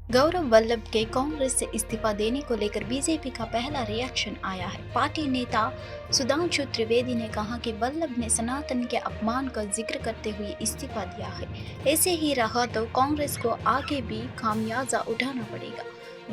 गौरव वल्लभ के कांग्रेस से इस्तीफा देने को लेकर बीजेपी का पहला रिएक्शन आया है। पार्टी नेता सुधांशु त्रिवेदी ने कहा कि वल्लभ ने सनातन के अपमान का जिक्र करते हुए इस्तीफा दिया है। ऐसे ही रहा तो कांग्रेस को आगे भी खामियाजा उठाना पड़ेगा।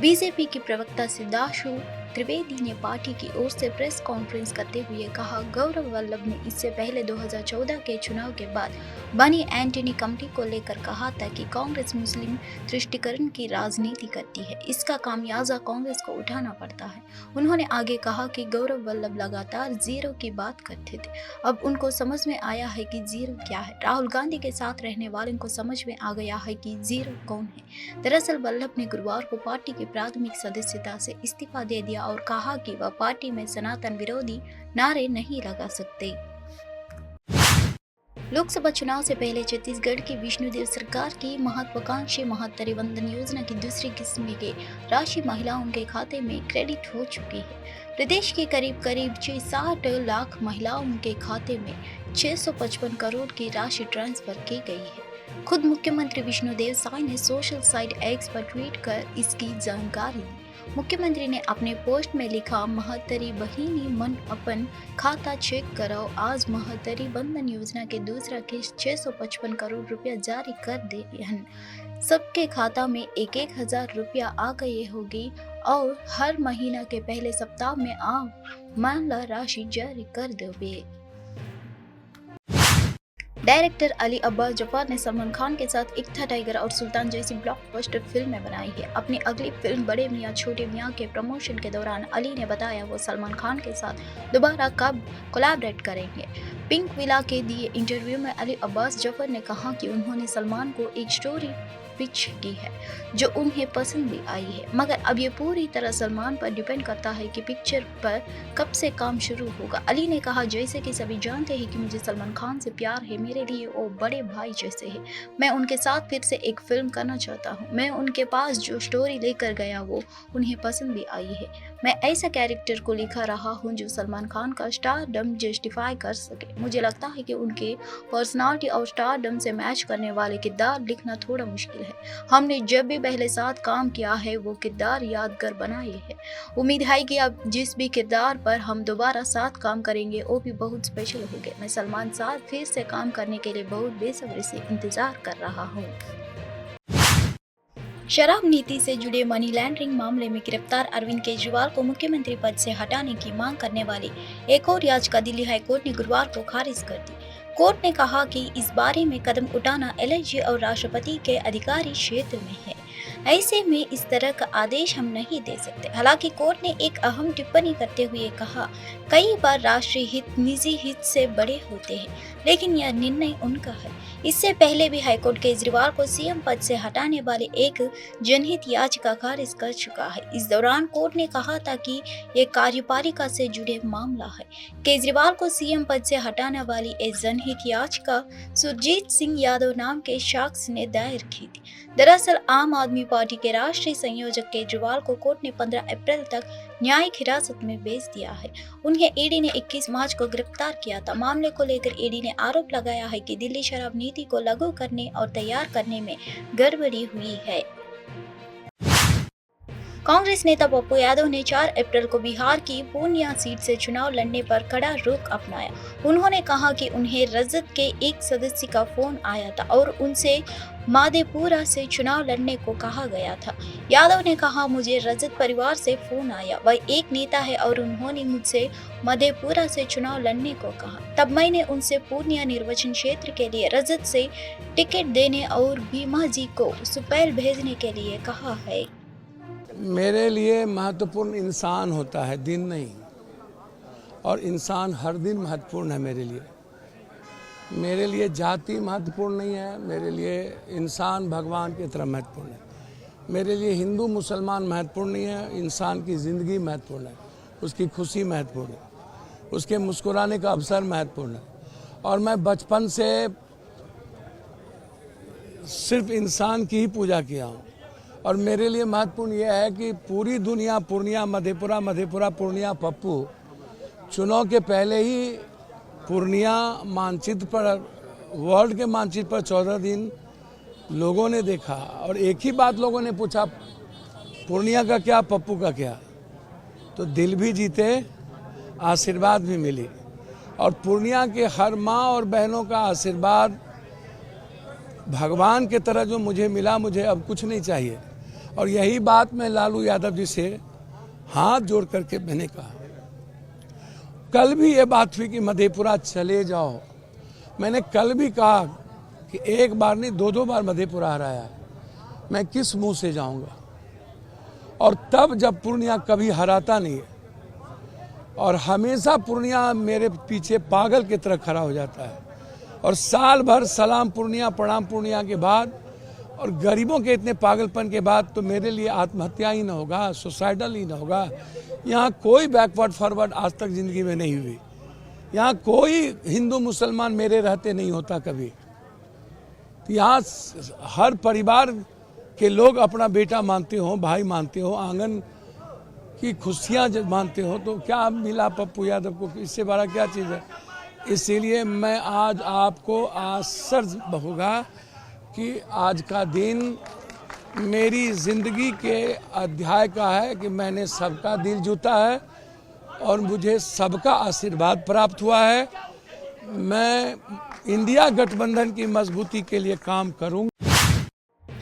बीजेपी की प्रवक्ता सुधांशु त्रिवेदी ने पार्टी की ओर से प्रेस कॉन्फ्रेंस करते हुए कहा, गौरव वल्लभ ने इससे पहले 2014 के चुनाव के बाद बनी एंटनी कमेटी को लेकर कहा था कि कांग्रेस मुस्लिम तुष्टीकरण की राजनीति करती है। इसका खामियाजा कांग्रेस को उठाना पड़ता है। उन्होंने आगे कहा कि गौरव वल्लभ लगातार जीरो की बात करते थे। अब उनको समझ में आया है कि जीरो क्या है। राहुल गांधी के साथ रहने वालों को समझ में आ गया है कि जीरो कौन है। दरअसल वल्लभ ने गुरुवार को पार्टी की प्राथमिक सदस्यता से इस्तीफा दे दिया और कहा कि वह पार्टी में सनातन विरोधी नारे नहीं लगा सकते। लोकसभा चुनाव से पहले छत्तीसगढ़ की विष्णुदेव सरकार की महत्वाकांक्षी महात्तरी वंदन योजना की दूसरी किस्म की राशि महिलाओं के खाते में क्रेडिट हो चुकी है। प्रदेश की करीब 60 लाख महिलाओं के खाते में 655 करोड़ की राशि ट्रांसफर की गई है। खुद मुख्यमंत्री विष्णुदेव साय ने सोशल साइट एक्स पर ट्वीट कर इसकी जानकारी दी। मुख्यमंत्री ने अपने पोस्ट में लिखा, महत्तरी बहिनी मन अपन खाता चेक कराओ। आज महत्तरी बंधन योजना के दूसरा किस्त 655 करोड़ रुपया जारी कर दे हन। सबके खाता में 1,000 रुपया आ गए होगी और हर महीना के पहले सप्ताह में आप मामला राशि जारी कर दोगे। डायरेक्टर अली अब्बास जफर ने सलमान खान के साथ एक था टाइगर और सुल्तान जैसी ब्लॉकबस्टर फिल्में बनाई है। अपनी अगली फिल्म बड़े मियां छोटे मियां के प्रमोशन के दौरान अली ने बताया वो सलमान खान के साथ दोबारा कब कोलैबोरेट करेंगे। पिंक विला के दिए इंटरव्यू में अली अब्बास जफर ने कहा कि उन्होंने सलमान को एक स्टोरी पिच की है जो उन्हें पसंद भी आई है, मगर अब ये पूरी तरह सलमान पर डिपेंड करता है कि पिक्चर पर कब से काम शुरू होगा। अली ने कहा, जैसे कि सभी जानते हैं कि मुझे सलमान खान से प्यार है, मेरे लिए वो बड़े भाई जैसे हैं। मैं उनके साथ फिर से एक फिल्म करना चाहता हूँ। मैं उनके पास जो स्टोरी लेकर गया वो उन्हें पसंद भी आई है। मैं ऐसा कैरेक्टर को लिखा रहा हूँ जो सलमान खान का स्टारडम जस्टिफाई कर सके। मुझे लगता है कि उनके पर्सनालिटी और स्टारडम से मैच करने वाले किरदार लिखना थोड़ा मुश्किल है। हमने जब भी पहले साथ काम किया है वो किरदार यादगार बनाए हैं। उम्मीद है कि अब जिस भी किरदार पर हम दोबारा साथ काम करेंगे वो भी बहुत स्पेशल होंगे। मैं सलमान साथ फिर से काम करने के लिए बहुत बेसब्री से इंतजार कर रहा हूँ। शराब नीति से जुड़े मनी लॉन्ड्रिंग मामले में गिरफ्तार अरविंद केजरीवाल को मुख्यमंत्री पद से हटाने की मांग करने वाली एक और याचिका दिल्ली हाईकोर्ट ने गुरुवार को खारिज कर दी। कोर्ट ने कहा कि इस बारे में कदम उठाना एलआईजी और राष्ट्रपति के अधिकारी क्षेत्र में है। ऐसे में इस तरह का आदेश हम नहीं दे सकते। हालांकि कोर्ट ने एक अहम टिप्पणी करते हुए कहा, कई बार राष्ट्रीय हित निजी हित से बड़े होते हैं, लेकिन यह निर्णय उनका है। इससे पहले भी हाईकोर्ट केजरीवाल को सीएम पद से हटाने वाले एक जनहित याचिका खारिज कर चुका है। इस दौरान कोर्ट ने कहा था कि ये कार्यपालिका से जुड़े मामला है। केजरीवाल को सीएम पद से हटाने वाली एक जनहित याचिका सुरजीत सिंह यादव नाम के शख्स ने दायर की थी। दरअसल आम आदमी पार्टी के राष्ट्रीय संयोजक केजरीवाल को कोर्ट ने 15 अप्रैल तक न्यायिक हिरासत में भेज दिया है। उन्हें ईडी ने 21 मार्च को गिरफ्तार किया था। मामले को लेकर ईडी ने आरोप लगाया है कि दिल्ली शराब नीति को लागू करने और तैयार करने में गड़बड़ी हुई है। कांग्रेस नेता पप्पू यादव ने 4 अप्रैल को बिहार की पूर्णिया सीट से चुनाव लड़ने पर कड़ा रुख अपनाया। उन्होंने कहा कि उन्हें रजत के एक सदस्य का फोन आया था और उनसे माधेपुरा से चुनाव लड़ने को कहा गया था। यादव ने कहा, मुझे रजत परिवार से फोन आया, वह एक नेता है और उन्होंने मुझसे मधेपुरा से चुनाव लड़ने को कहा। तब मैंने उनसे पूर्णिया निर्वाचन क्षेत्र के लिए रजत से टिकट देने और भीमा जी को सुपैल भेजने के लिए कहा है। मेरे लिए महत्वपूर्ण इंसान होता है, दिन नहीं। और इंसान हर दिन महत्वपूर्ण है मेरे लिए। मेरे लिए जाति महत्वपूर्ण नहीं है, मेरे लिए इंसान भगवान की तरह महत्वपूर्ण है। मेरे लिए हिंदू मुसलमान महत्वपूर्ण नहीं है, इंसान की ज़िंदगी महत्वपूर्ण है, उसकी खुशी महत्वपूर्ण है, उसके मुस्कुराने का अवसर महत्वपूर्ण है। और मैं बचपन से सिर्फ इंसान की ही पूजा किया हूँ। और मेरे लिए महत्वपूर्ण यह है कि पूरी दुनिया पूर्णिया मधेपुरा पूर्णिया पप्पू चुनाव के पहले ही पूर्णिया मानचित्र पर, वर्ल्ड के मानचित्र पर 14 दिन लोगों ने देखा और एक ही बात लोगों ने पूछा, पूर्णिया का क्या, पप्पू का क्या। तो दिल भी जीते, आशीर्वाद भी मिली। और पूर्णिया के हर माँ और बहनों का आशीर्वाद भगवान के तरह जो मुझे मिला, मुझे अब कुछ नहीं चाहिए। और यही बात मैं लालू यादव जी से हाथ जोड़ करके मैंने कहा। कल भी ये बात हुई कि मधेपुरा चले जाओ। मैंने कल भी कहा कि एक बार नहीं, दो बार मधेपुरा हराया है, मैं किस मुंह से जाऊंगा। और तब जब पूर्णिया कभी हराता नहीं है और हमेशा पूर्णिया मेरे पीछे पागल की तरह खड़ा हो जाता है। और साल भर सलाम पूर्णिया, प्रणाम पूर्णिया के बाद और गरीबों के इतने पागलपन के बाद तो मेरे लिए आत्महत्या ही ना होगा, सुसाइडल ही ना होगा। यहाँ कोई बैकवर्ड फॉरवर्ड आज तक जिंदगी में नहीं हुई। यहाँ कोई हिंदू मुसलमान मेरे रहते नहीं होता कभी। यहाँ हर परिवार के लोग अपना बेटा मानते हो, भाई मानते हो, आंगन की खुशियाँ जब मानते हो, तो क्या मिला पप्पू यादव को, इससे बड़ा क्या चीज़ है। इसीलिए मैं आज आपको आश्चर्य होगा कि आज का दिन मेरी ज़िंदगी के अध्याय का है कि मैंने सबका दिल जीता है और मुझे सबका आशीर्वाद प्राप्त हुआ है। मैं इंडिया गठबंधन की मजबूती के लिए काम करूँगा।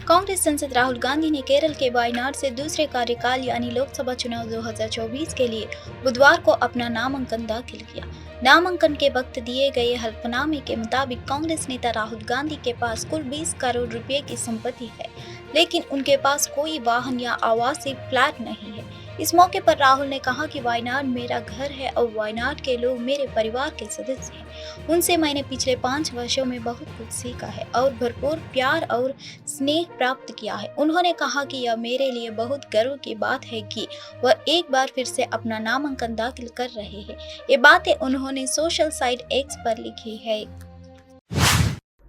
कांग्रेस सांसद राहुल गांधी ने केरल के वायनाड से दूसरे कार्यकाल यानी लोकसभा चुनाव 2024 के लिए बुधवार को अपना नामांकन दाखिल किया। नामांकन के वक्त दिए गए हल्फनामे के मुताबिक कांग्रेस नेता राहुल गांधी के पास कुल 20 करोड़ रुपए की संपत्ति है, लेकिन उनके पास कोई वाहन या आवासीय फ्लैट नहीं है। इस मौके पर राहुल ने कहा कि वायनाड मेरा घर है और वायनाड के लोग मेरे परिवार के सदस्य हैं। उनसे मैंने पिछले 5 वर्षों में बहुत कुछ सीखा है और भरपूर प्यार और स्नेह प्राप्त किया है। उन्होंने कहा कि यह मेरे लिए बहुत गर्व की बात है कि वह एक बार फिर से अपना नामांकन दाखिल कर रहे हैं। ये बातें उन्होंने सोशल साइट एक्स पर लिखी है।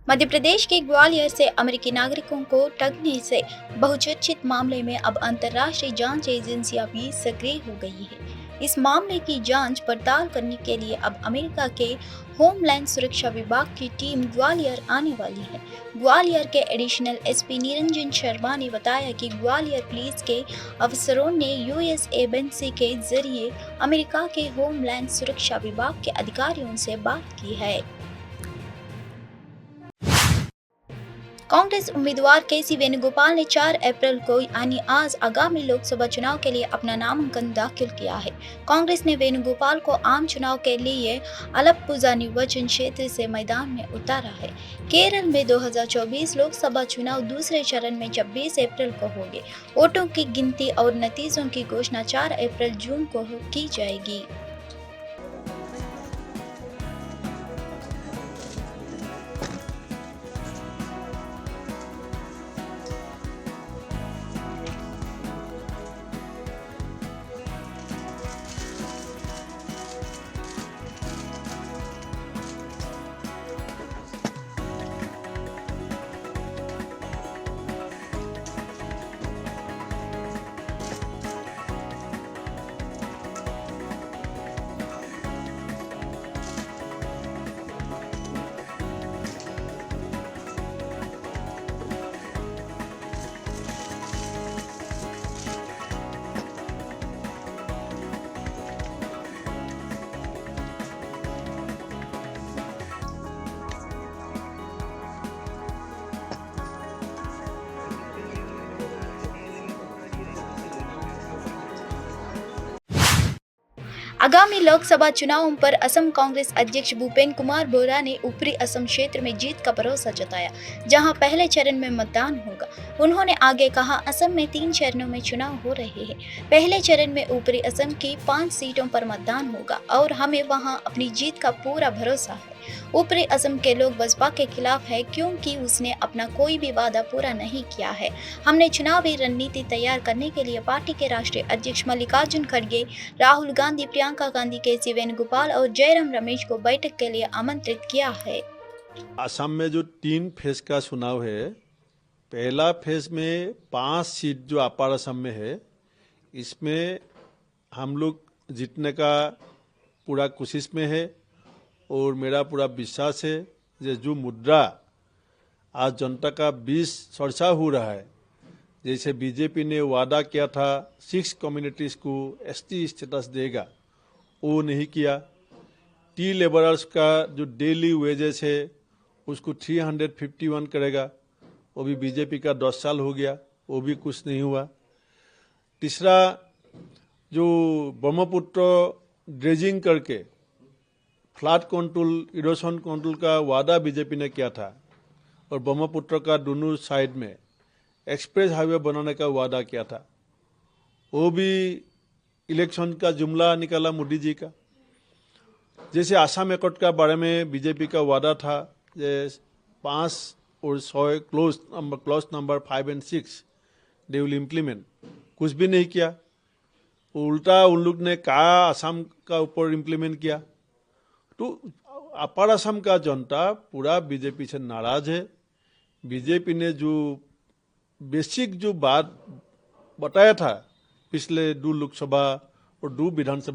मध्य प्रदेश के ग्वालियर से अमेरिकी नागरिकों को ठगने से बहुचर्चित मामले में अब अंतर्राष्ट्रीय जांच एजेंसियां भी सक्रिय हो गई है। इस मामले की जांच पड़ताल करने के लिए अब अमेरिका के होमलैंड सुरक्षा विभाग की टीम ग्वालियर आने वाली है। ग्वालियर के एडिशनल एसपी निरंजन शर्मा ने बताया कि ग्वालियर पुलिस के अफसरों ने यूएस एजेंसी के जरिए अमेरिका के होमलैंड सुरक्षा विभाग के अधिकारियों से बात की है। कांग्रेस उम्मीदवार केसी वेणुगोपाल ने 4 अप्रैल को यानी आज आगामी लोकसभा चुनाव के लिए अपना नामांकन दाखिल किया है। कांग्रेस ने वेणुगोपाल को आम चुनाव के लिए अलप्पुझा निर्वाचन क्षेत्र से मैदान में उतारा है। केरल में 2024 लोकसभा चुनाव दूसरे चरण में 26 अप्रैल को होंगे। वोटों की गिनती और नतीजों की घोषणा 4 अप्रैल जून को की जाएगी। आगामी लोकसभा चुनावों पर असम कांग्रेस अध्यक्ष भूपेंद्र कुमार बोरा ने ऊपरी असम क्षेत्र में जीत का भरोसा जताया, जहां पहले चरण में मतदान होगा। उन्होंने आगे कहा, असम में 3 चरणों में चुनाव हो रहे हैं। पहले चरण में ऊपरी असम की 5 सीटों पर मतदान होगा और हमें वहां अपनी जीत का पूरा भरोसा है। ऊपरी असम के लोग बसपा के खिलाफ है क्योंकि उसने अपना कोई भी वादा पूरा नहीं किया है। हमने चुनावी रणनीति तैयार करने के लिए पार्टी के राष्ट्रीय अध्यक्ष मल्लिकार्जुन खड़गे, राहुल गांधी, प्रियंका गांधी, केसी वेणुगोपाल और जयराम रमेश को बैठक के लिए आमंत्रित किया है। असम में जो 3 फेज का चुनाव है, पहला फेज में 5 सीट जो अपर असम में है, इसमें हम लोग जीतने का पूरा कोशिश में है और मेरा पूरा विश्वास है जो मुद्रा आज जनता का बीच चर्चा हो रहा है। जैसे बीजेपी ने वादा किया था 6 कम्युनिटीज़ को एसटी स्टेटस देगा, वो नहीं किया। टी लेबरर्स का जो डेली वेजेस है उसको 351 करेगा, वो भी बीजेपी का 10 साल हो गया, वो भी कुछ नहीं हुआ। तीसरा, जो ब्रह्मपुत्र ड्रेजिंग करके फ्लड कंट्रोल, इरोशन कंट्रोल का वादा बीजेपी ने किया था और ब्रह्मपुत्र का दोनों साइड में एक्सप्रेस हाईवे बनाने का वादा किया था, वो भी इलेक्शन का जुमला निकाला मोदी जी का। जैसे आसाम एकॉर्ड का बारे में बीजेपी का वादा था, 5 और 6 क्लॉज नंबर 5 और 6 दे विल इम्प्लीमेंट, कुछ भी नहीं किया। उल्टा उन लोग ने कहा आसाम का ऊपर इम्प्लीमेंट किया। तो अपर असम का जनता पूरा बीजेपी से नाराज है। बीजेपी ने जो बेसिक जो बात बताया था पिछले 2 लोकसभा और 2 विधानसभा।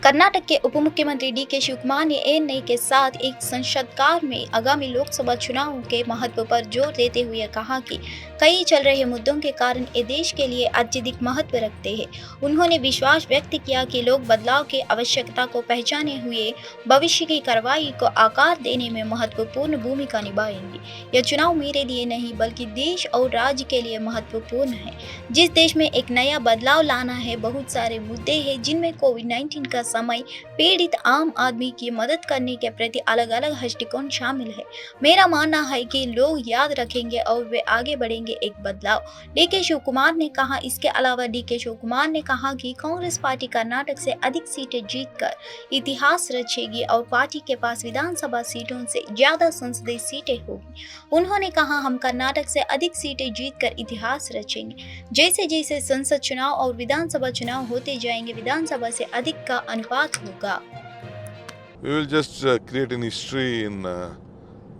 कर्नाटक के उप मुख्यमंत्री डीके शिवकुमार ने एएनआई के साथ एक साक्षात्कार में आगामी लोकसभा चुनावों के महत्व पर जोर देते हुए कहा कि कई चल रहे मुद्दों के कारण ये देश के लिए अत्यधिक महत्व रखते हैं। उन्होंने विश्वास व्यक्त किया कि लोग बदलाव की आवश्यकता को पहचाने हुए भविष्य की कार्रवाई को आकार देने में महत्वपूर्ण भूमिका निभाएंगे। यह चुनाव मेरे लिए नहीं बल्कि देश और राज्य के लिए महत्वपूर्ण है। जिस देश में एक नया बदलाव लाना है, बहुत सारे मुद्दे हैं जिनमें कोविड-19 का समय, पीड़ित आम आदमी की मदद करने के प्रति अलग अलग दृष्टिकोण शामिल है। मेरा मानना है कि लोग याद रखेंगे और वे आगे बढ़ेंगे एक बदलाव, डीके शिवकुमार ने कहा। इसके अलावा डीके शिवकुमार ने कहा कि कांग्रेस पार्टी कर्नाटक से अधिक सीटें जीतकर इतिहास रचेगी और पार्टी के पास विधानसभा सीटों से ज्यादा संसदीय सीटें होगी। उन्होंने कहा, हम कर्नाटक से अधिक सीटें जीतकर इतिहास रचेंगे। जैसे जैसे संसद चुनाव और विधानसभा चुनाव होते जाएंगे, विधानसभा से अधिक का अनुपात होगा। We will just create an history in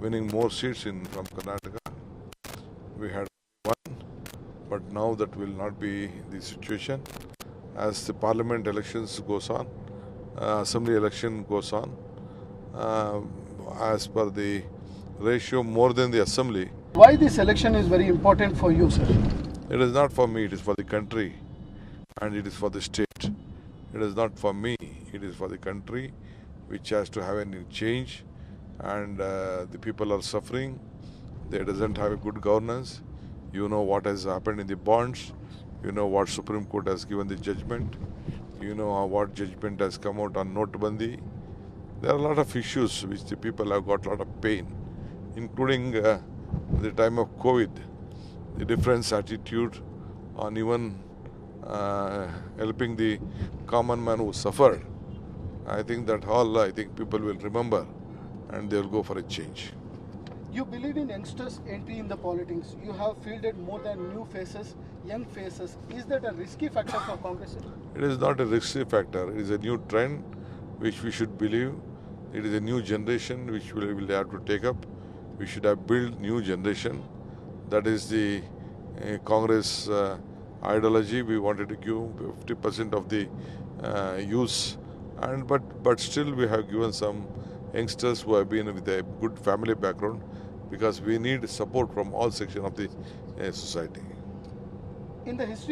winning more seats from Karnataka. We had one, but now that will not be the situation. As the parliament elections goes on, assembly election goes on, as per the ratio more than the assembly. Why this election is very important for you, sir? It is not for me, it is for the country and it is for the state. It is not for me, it is for the country which has to have a new change, and the people are suffering. They doesn't have a good governance. You know what has happened in the bonds. You know what Supreme Court has given the judgment. You know what judgment has come out on Notbandi. There are a lot of issues which the people have got a lot of pain, including the time of COVID, the different attitude on even helping the common man who suffered. I think that all, people will remember and they will go for a change. You believe in youngsters' entry in the politics. You have fielded more than new faces, young faces. Is that a risky factor for Congress? It is not a risky factor. It is a new trend which we should believe. It is a new generation which we will have to take up. We should have built new generation. That is the Congress ideology. We wanted to give 50% of the youth, and but still we have given some youngsters who have been with a good family background, because we need support from all sections of the society. In the history of